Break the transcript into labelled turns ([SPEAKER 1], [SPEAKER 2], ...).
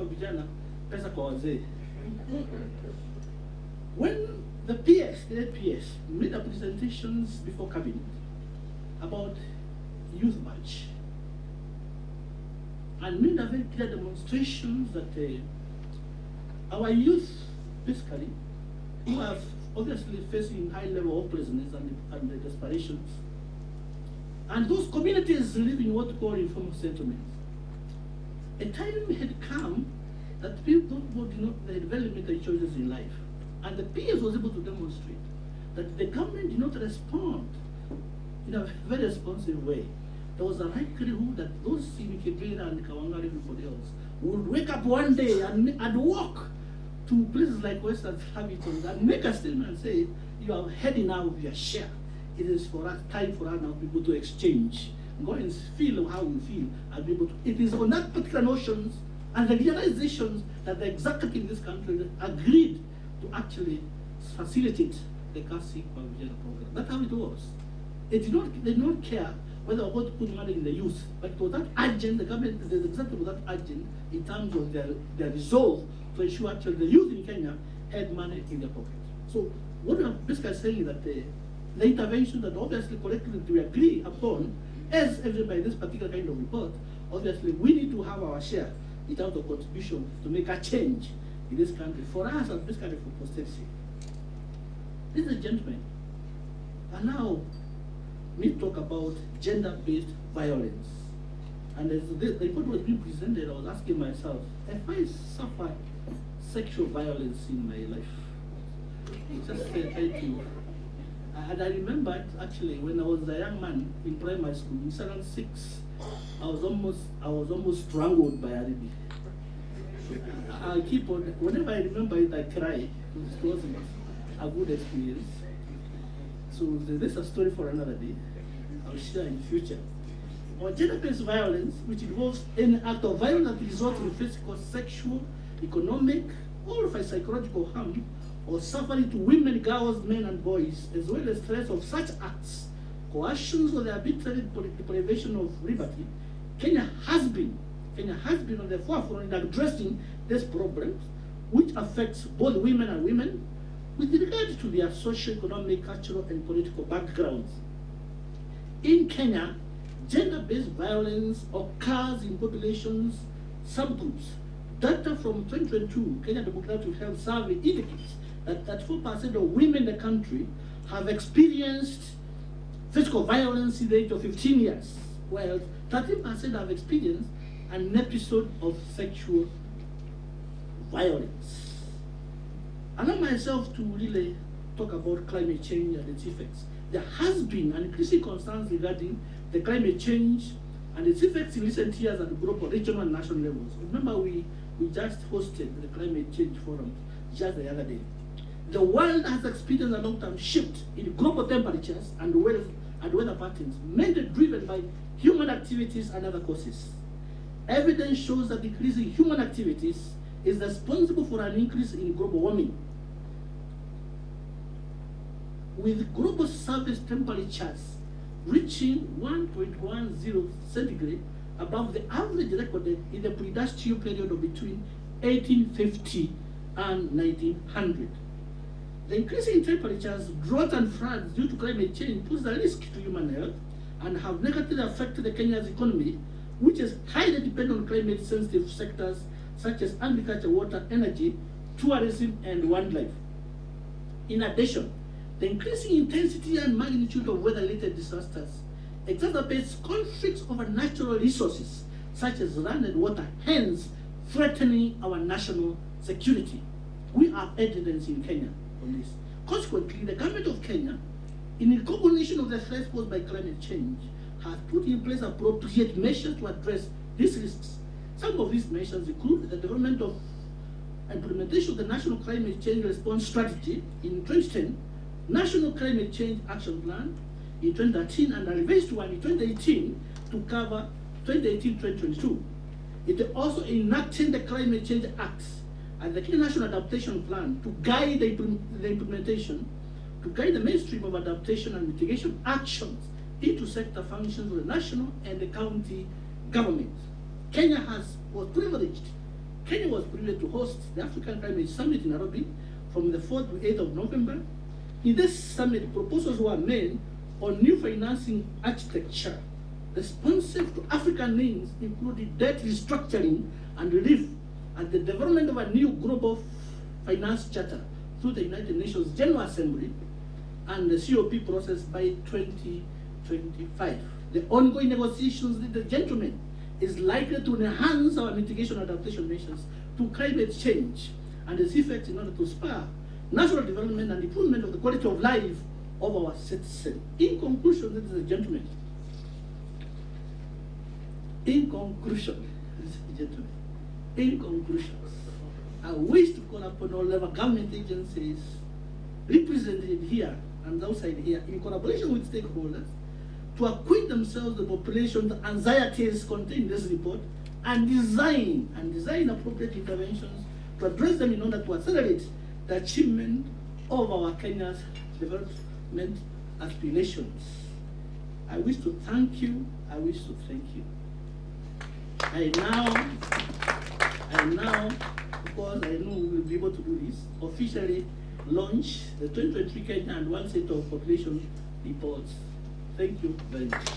[SPEAKER 1] kwa vijana, pesa kwa wazee. When the PS made up presentations before cabinet about youth march and made a very clear demonstrations that our youth, basically, who are obviously facing high level of hopelessness and desperations, and those communities live in what we call informal settlements. A time had come that people did not, they had very limited choices in life. And the PS was able to demonstrate that the government did not respond in a very responsive way. There was a likelihood that those in Kibera and Kawanga and everybody else would wake up one day and walk to places like Western Habitat and make a statement and say, you are heading out of your share. It is for us, time for us now people to exchange. Go and feel how we feel and be able to. It is on that particular notions and the realizations that the executive in this country agreed to actually facilitate the Kasi Pavijana program. That's how it was. They did not care whether or what to put money in the youth, but it was that urgent, the government, the executive was that urgent in terms of their resolve to ensure actually the youth in Kenya had money in their pocket. So what we are basically saying is that the intervention that obviously collectively we agree upon, as evidenced by this particular kind of report, obviously we need to have our share in terms of contribution to make a change in this country for us and this country for posterity. This is a gentleman. And now we talk about gender-based violence. And as the report was being presented, I was asking myself, if I suffer sexual violence in my life, just thank you. And I remember actually when I was a young man in primary school, in 76, I was almost strangled by a lady. I keep on, whenever I remember it, I cry. It wasn't a good experience. So this is a story for another day. I'll share in the future. Or gender-based violence, which involves any act of violence that results in physical, sexual, economic, or psychological harm or suffering to women, girls, men, and boys, as well as threats of such acts, coercions or the arbitrary deprivation of liberty. Kenya has been on the forefront in addressing these problems, which affects both women and women with regard to their socio-economic, cultural, and political backgrounds. In Kenya, gender-based violence occurs in populations subgroups. Data from 2022 Kenya Demographic Health Survey indicates that 34% of women in the country have experienced physical violence in the age of 15 years, while 13% have experienced an episode of sexual violence. Allow myself to really talk about climate change and its effects. There has been an increasing concern regarding the climate change and its effects in recent years at the global, regional, and national levels. Remember, we just hosted the climate change forum just the other day. The world has experienced a long-term shift in global temperatures and weather patterns, mainly driven by human activities and other causes. Evidence shows that increasing human activities is responsible for an increase in global warming. With global surface temperatures reaching 1.10 centigrade above the average recorded in the pre-industrial period of between 1850 and 1900. The increase in temperatures, drought, and floods due to climate change pose a risk to human health and have negatively affected the Kenya's economy, which is highly dependent on climate-sensitive sectors such as agriculture, water, energy, tourism, and wildlife. In addition, the increasing intensity and magnitude of weather-related disasters exacerbates conflicts over natural resources such as land and water, hence threatening our national security. We have evidence in Kenya on this. Consequently, the government of Kenya, in recognition of the threats posed by climate change, has put in place appropriate measures to address these risks. Some of these measures include the development of implementation of the National Climate Change Response Strategy in 2010, National Climate Change Action Plan in 2013, and a revised one in 2018 to cover 2018-2022. It also enacted the Climate Change Act and the Kenya National Adaptation Plan to guide the implementation, to guide the mainstream of adaptation and mitigation actions into sector functions of the national and the county government. Kenya was privileged Kenya was privileged to host the African Climate Summit in Nairobi from the 4th to 8th of November. In this summit, proposals were made on new financing architecture responsive to African needs, including debt restructuring and relief, and the development of a new global finance charter through the United Nations General Assembly and the COP process by 2025. The ongoing negotiations with the gentlemen is likely to enhance our mitigation and adaptation measures to climate change and its effects in order to spur national development and improvement of the quality of life of our citizens. In conclusion, ladies and gentlemen, I wish to call upon all level government agencies represented here and outside here in collaboration with stakeholders to acquaint themselves with the population's anxieties contained in this report and design appropriate interventions to address them in order to accelerate the achievement of our Kenya's development aspirations. I wish to thank you. I wish to thank you. I now, because I know we will be able to do this, officially launch the 2023 Kenya and one set of population reports. Thank you very much.